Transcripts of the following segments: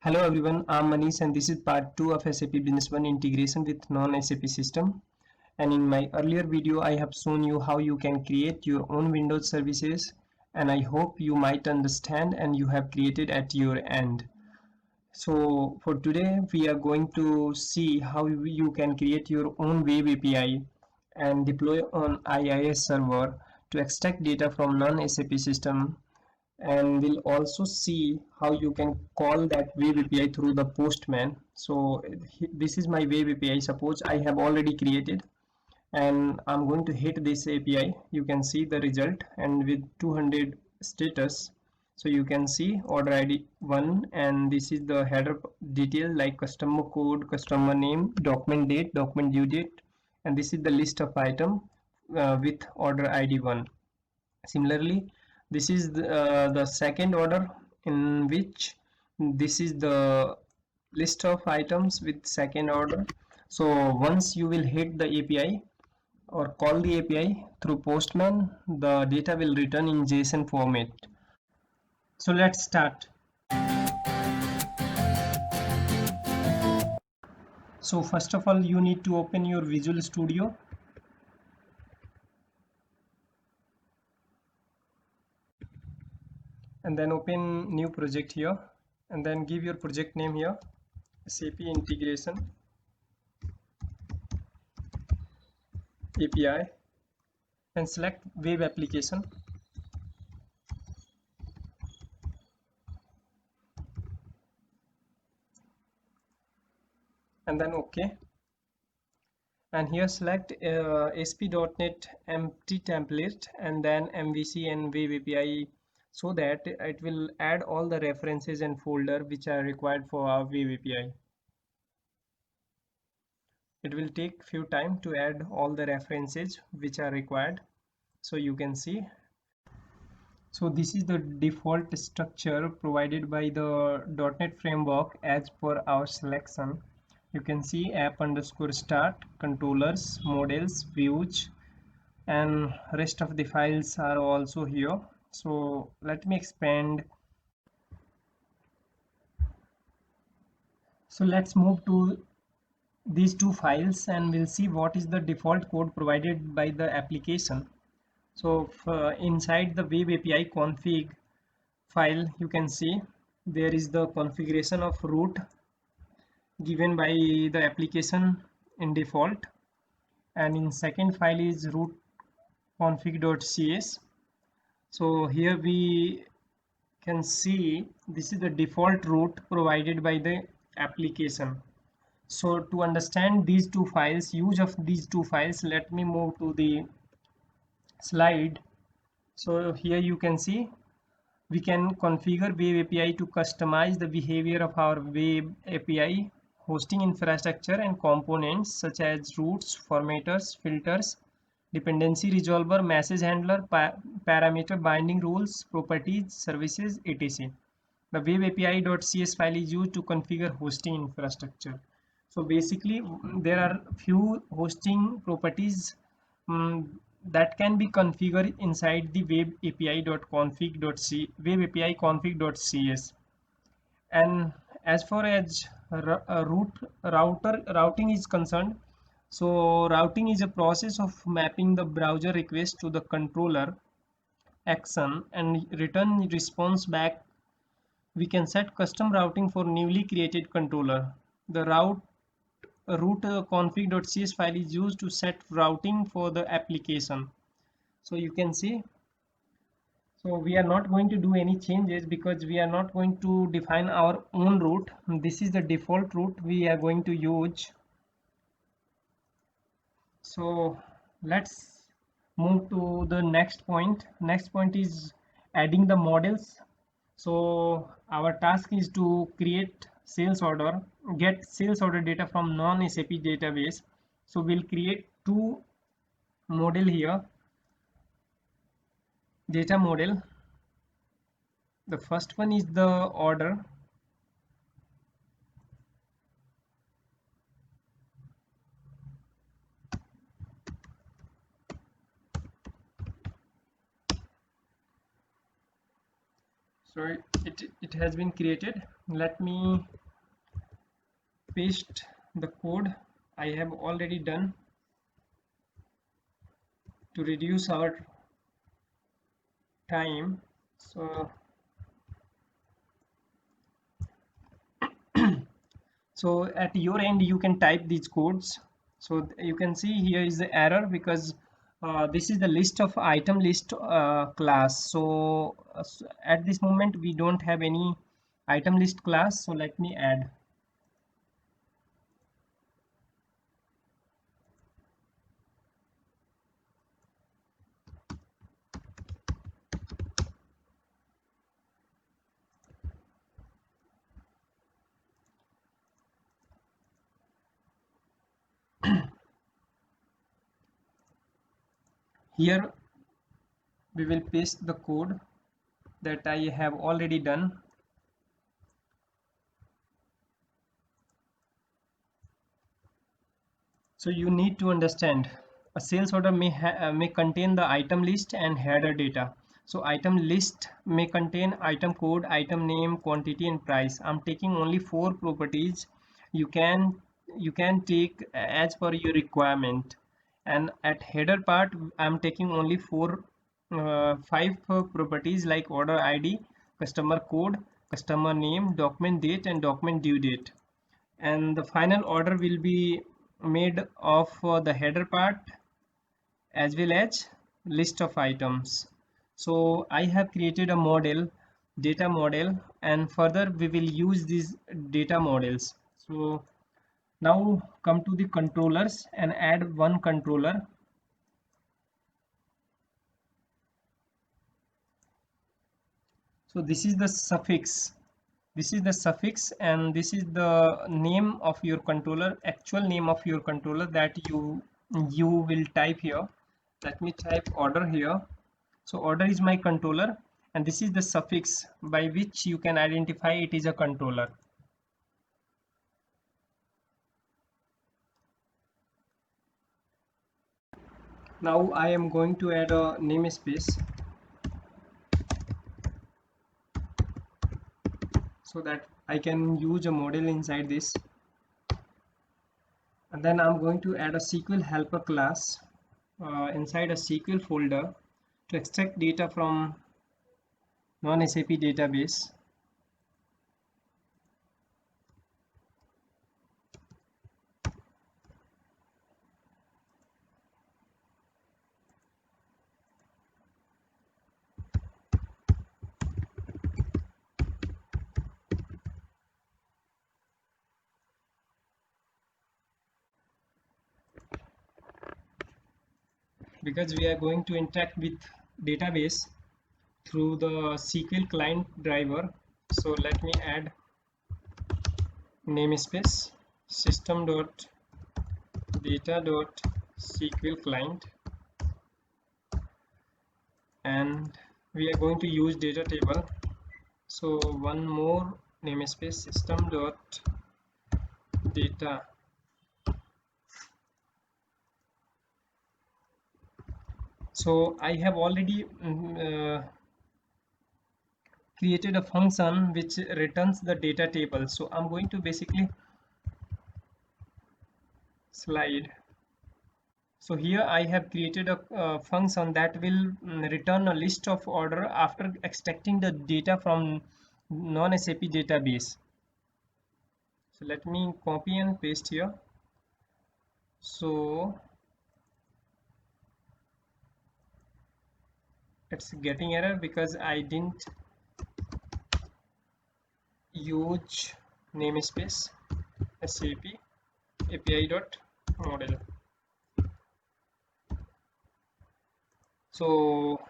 Hello everyone, I'm Manish and this is part 2 of SAP Business One integration with non-SAP system. And in my earlier video, I have shown you how you can create your own Windows services, and I hope you might understand and you have created at your end. So for today, we are going to see how you can create your own web API and deploy on IIS server to extract data from non-SAP system, and we'll also see how you can call that web API through the Postman. So this is my web API. Suppose I have already created and I'm going to hit this API. You can see the result and with 200 status. So you can see order ID 1, and this is the header detail like customer code, customer name, document date, document due date, and this is the list of item with order ID 1. Similarly, this is the second order in which this is the list of items with second order. So once you will hit the API or call the API through Postman, the data will return in JSON format. So let's start. So first of all, you need to open your Visual Studio. And then open new project here, and then give your project name here, SAP Integration API, and select web application. And then OK. And here select ASP.NET empty template and then MVC and web API, so that it will add all the references and folder which are required for our web API. It will take few time to add all the references which are required. So you can see. So this is the default structure provided by the .NET framework as per our selection. You can see app underscore start, controllers, models, views, and rest of the files are also here. So let me expand. So let's move to these two files and we'll see what is the default code provided by the application. So inside the web API config file, you can see there is the configuration of root given by the application in default, and in second file is root config.cs. So here we can see this is the default root provided by the application. So to understand these two files, use of these two files, let me move to the slide. So here you can see we can configure web API to customize the behavior of our web API hosting infrastructure and components such as routes, formatters, filters, dependency resolver, message handler, parameter binding rules, properties, services, etc. The web API.cs file is used to configure hosting infrastructure. So basically there are few hosting properties that can be configured inside the web API config.cs. And as far as routing is concerned, so routing is a process of mapping the browser request to the controller action and return response back. We can set custom routing for newly created controller. The root config.cs file is used to set routing for the application. So you can see, so we are not going to do any changes because we are not going to define our own route. This is the default route we are going to use. So let's move to the next point. Next point is adding the models. So our task is to create sales order, get sales order data from non-SAP database. So we'll create two model here, data model. The first one is the order. So it has been created. let me paste the code I have already done to reduce our time. So so at your end you can type these codes. So you can see here is the error because this is the list of item list class. So at this moment we don't have any item list class, so let me add. Here we will paste the code that I have already done. So you need to understand a sales order may contain the item list and header data. So item list may contain item code, item name, quantity and price. I'm taking only 4 properties. You can take as per your requirement. And at header part I'm taking only 5 properties like order ID, customer code, customer name, document date and document due date. And the final order will be made of the header part as well as list of items. So I have created a model, data model, and further we will use these data models. So now come to the controllers and add one controller. So this is the suffix, and this is the name of your controller, actual name of your controller that you will type here. Let me type order here. So order is my controller, and this is the suffix by which you can identify it is a controller. Now I am going to add a namespace so that I can use a model inside this. And then I'm going to add a SQL helper class inside a SQL folder to extract data from non-SAP database. Because we are going to interact with database through the SQL client driver. So let me add namespace system.data.sql client, and we are going to use data table. So one more namespace system.data. So I have already created a function which returns the data table. So I'm going to basically slide. So here I have created a function that will return a list of order after extracting the data from non-SAP database. So let me copy and paste here. So it's getting error because I didn't use namespace SAP API.model. So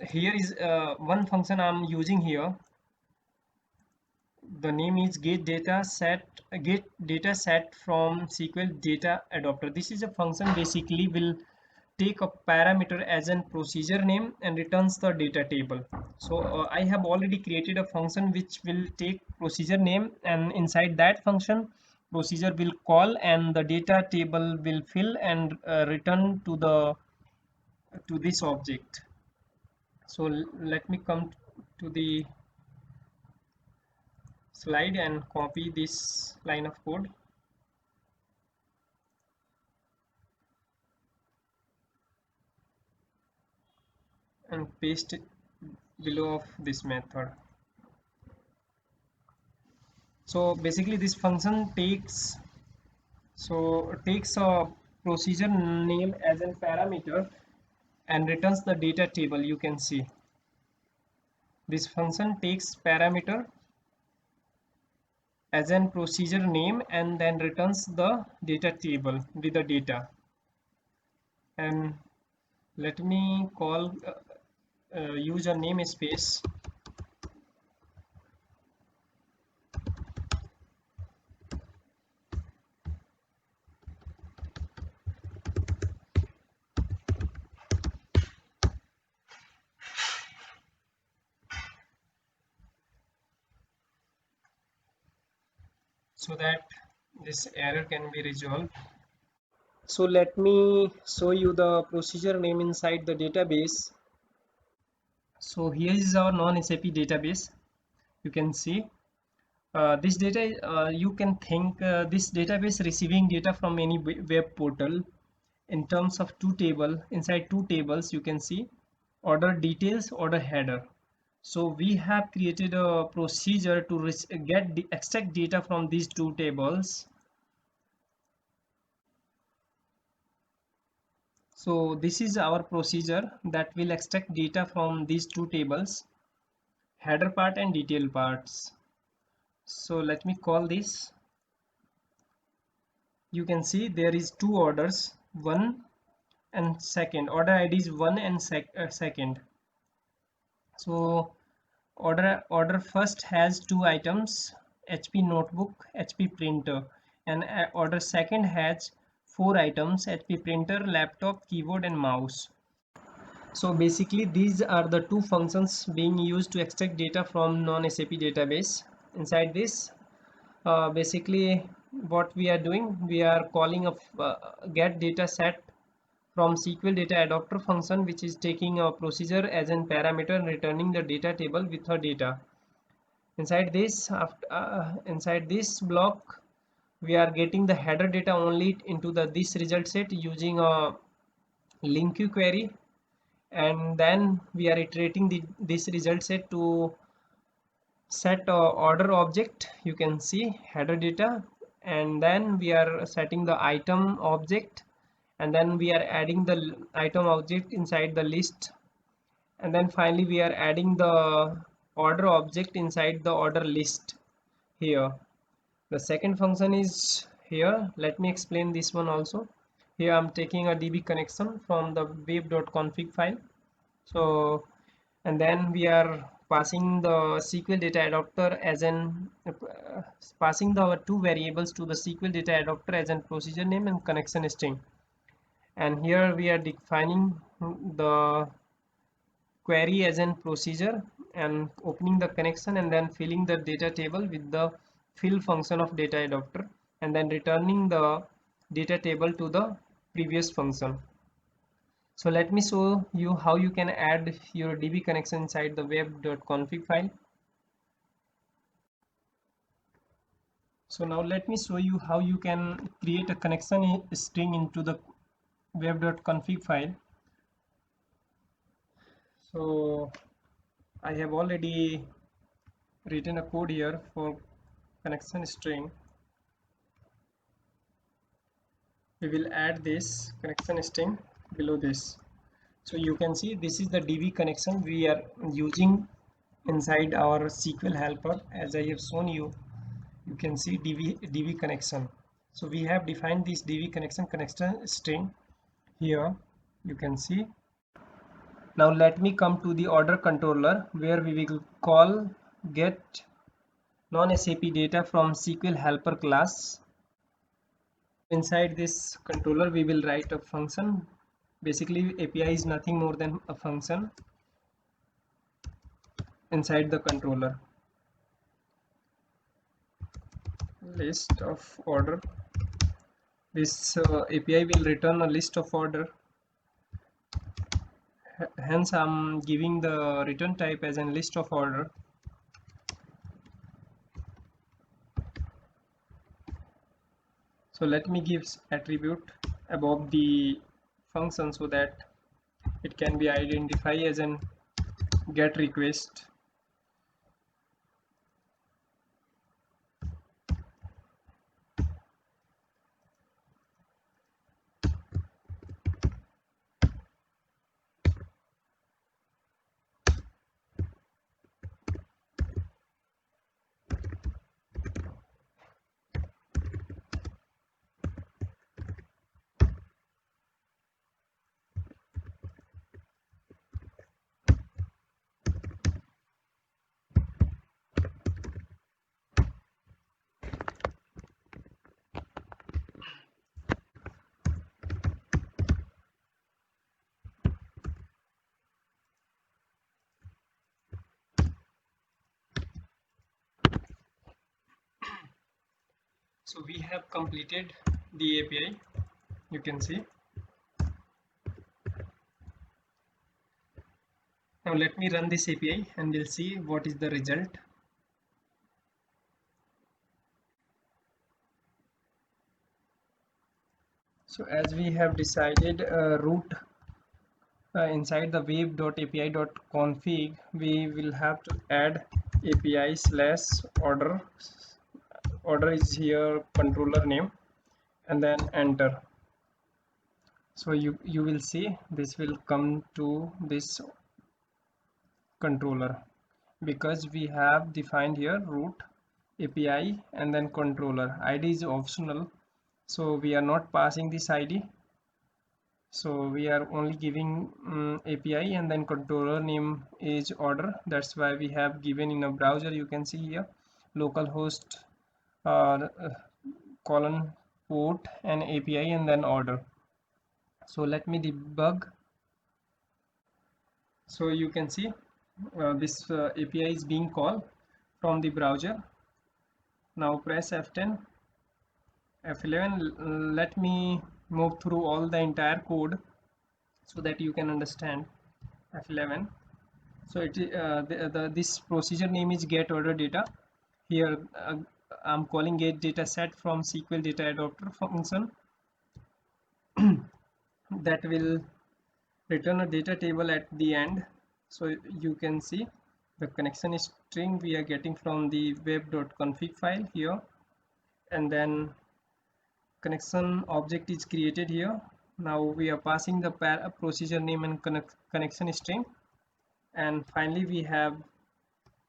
here is one function I'm using here. The name is get data set from SQL data adapter. This is a function basically will take a parameter as a procedure name and returns the data table. So I have already created a function which will take procedure name, and inside that function procedure will call and the data table will fill and return to this object. So let me come to the slide and copy this line of code and paste it below of this method. So basically this function takes a procedure name as a parameter and returns the data table. You can see this function takes parameter as an procedure name and then returns the data table with the data. And let me call user namespace so that this error can be resolved. So let me show you the procedure name inside the database. So here is our non-SAP database. You can see this data, you can think this database receiving data from any web portal in terms of two tables. Inside two tables you can see order details, order header. So we have created a procedure to extract data from these two tables. So this is our procedure that will extract data from these two tables, header part and detail parts. So let me call this. You can see there is two orders, one and second. Order ID is 1 and second. So order first has two items, HP notebook, HP printer, and order second has four items, HP printer, laptop, keyboard and mouse. So basically these are the two functions being used to extract data from non-SAP database. Inside this basically what we are doing, we are calling a get data set from SQL data adapter function, which is taking a procedure as a parameter and returning the data table with her data. Inside this block we are getting the header data only into this result set using a LINQ query, and then we are iterating this result set to set order object. You can see header data, and then we are setting the item object, and then we are adding the item object inside the list, and then finally we are adding the order object inside the order list. Here the second function is here. Let me explain this one also. Here I'm taking a DB connection from the web.config file. So and then we are passing the SQL data adapter as an passing the two variables to the SQL data adapter as an procedure name and connection string, and here we are defining the query as an procedure and opening the connection and then filling the data table with the fill function of data adapter and then returning the data table to the previous function. So let me show you how you can add your DB connection inside the web.config file. So now let me show you how you can create a connection string into the web.config file. So I have already written a code here for connection string. We will add this connection string below this. So you can see this is the DB connection we are using inside our SQL helper. As I have shown you, you can see DB connection. So we have defined this DB connection string here. You can see. Now let me come to the order controller where we will call get non-SAP data from SQL helper class. Inside this controller we will write a function. Basically API is nothing more than a function inside the controller. List of order. This API will return a list of order. Hence I'm giving the return type as a list of order. So let me give attribute above the function so that it can be identified as an get request. So we have completed the API, you can see. Now let me run this API and we'll see what is the result. So as we have decided root inside the web.api.config, we will have to add API slash order. Order is here controller name, and then enter. So you will see this will come to this controller because we have defined here root API and then controller. ID is optional, so we are not passing this ID. So we are only giving API and then controller name is order. That's why we have given in a browser. You can see here localhost colon port and API and then order. So let me debug. So you can see this API is being called from the browser. Now press F10, F11. Let me move through all the entire code so that you can understand. F11. So this procedure name is get order data. Here I'm calling get data set from SQL data adapter function that will return a data table at the end. So you can see the connection string we are getting from the web.config file here, and then connection object is created here. Now we are passing the procedure name and connection string, and finally we have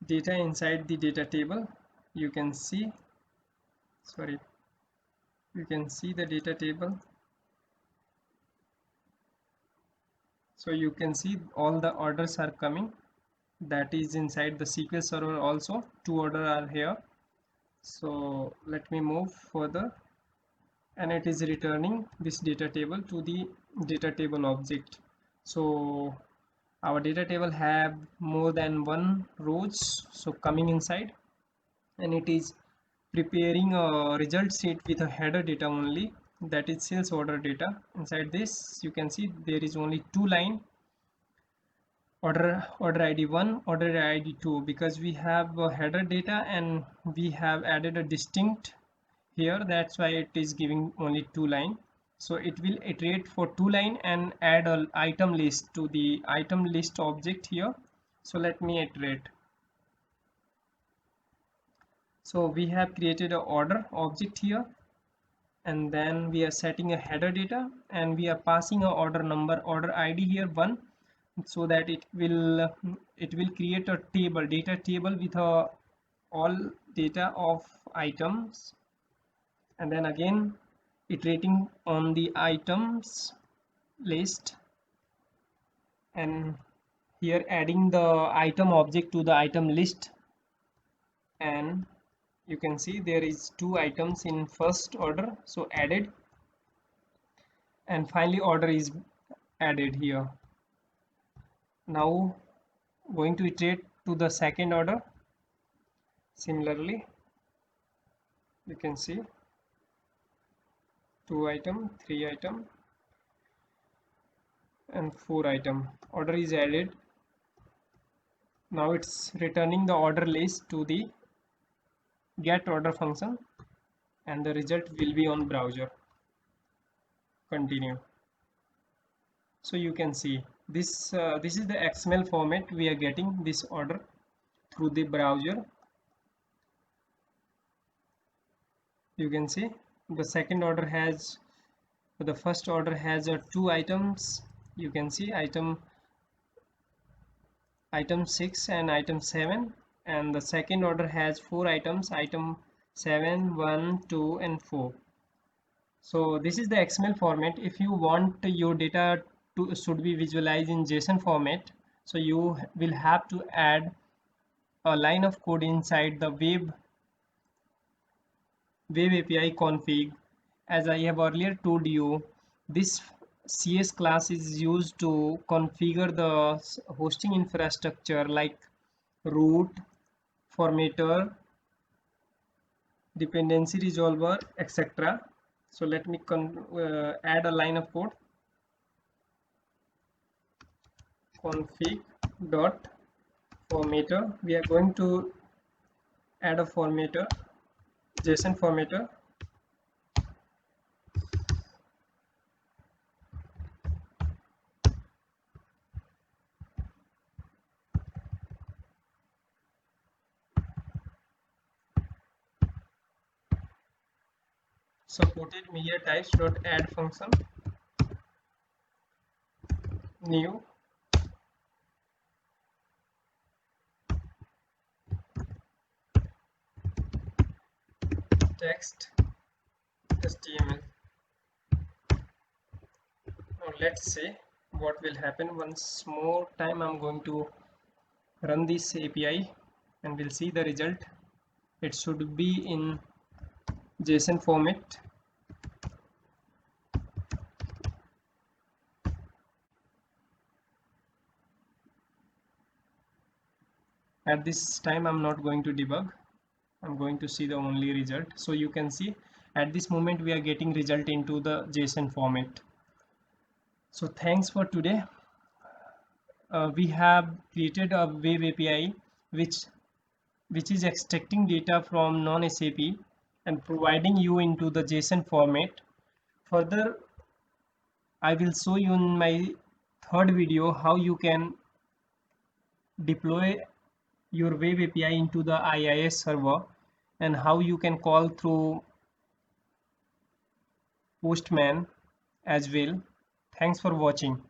data inside the data table. You can see the data table. So you can see all the orders are coming, that is inside the SQL server. Also 2 orders are here. So let me move further, and it is returning this data table to the data table object. So our data table have more than one rows so coming inside, and it is preparing a result sheet with a header data only, that is sales order data. Inside this you can see there is only 2 line, order ID 1, order ID 2, because we have a header data and we have added a distinct here, that's why it is giving only 2 line. So it will iterate for 2 line and add an item list to the item list object here. So let me iterate. So we have created an order object here, and then we are setting a header data, and we are passing a order number, order ID here 1, so that it will create a table, data table with all data of items, and then again iterating on the items list, and here adding the item object to the item list. And you can see there is 2 items in first order, so added, and finally order is added here. Now going to iterate to the second order. Similarly you can see 2 item, 3 item and 4 item, order is added. Now it's returning the order list to the get order function, and the result will be on browser. Continue. So you can see this is the XML format we are getting this order through the browser. You can see the second order has, the first order has 2 items. You can see item 6 and item 7, and the second order has 4 items, item 7, 1, 2 and 4. So this is the XML format. If you want your data to should be visualized in JSON format, so you will have to add a line of code inside the web API config. As I have earlier told you, this CS class is used to configure the hosting infrastructure like root, formatter, dependency resolver, etc. So let me add a line of code. Config dot formatter. We are going to add a formatter, JSON formatter. Supported media types dot add function, new text HTML. Now let's see what will happen. Once more time I'm going to run this API and we'll see the result. It should be in JSON format. At this time I'm not going to debug, I'm going to see the only result. So you can see at this moment we are getting result into the JSON format. So thanks for today. We have created a web API which is extracting data from non-SAP and providing you into the JSON format. Further, I will show you in my third video how you can deploy your web API into the IIS server and how you can call through Postman as well. Thanks for watching.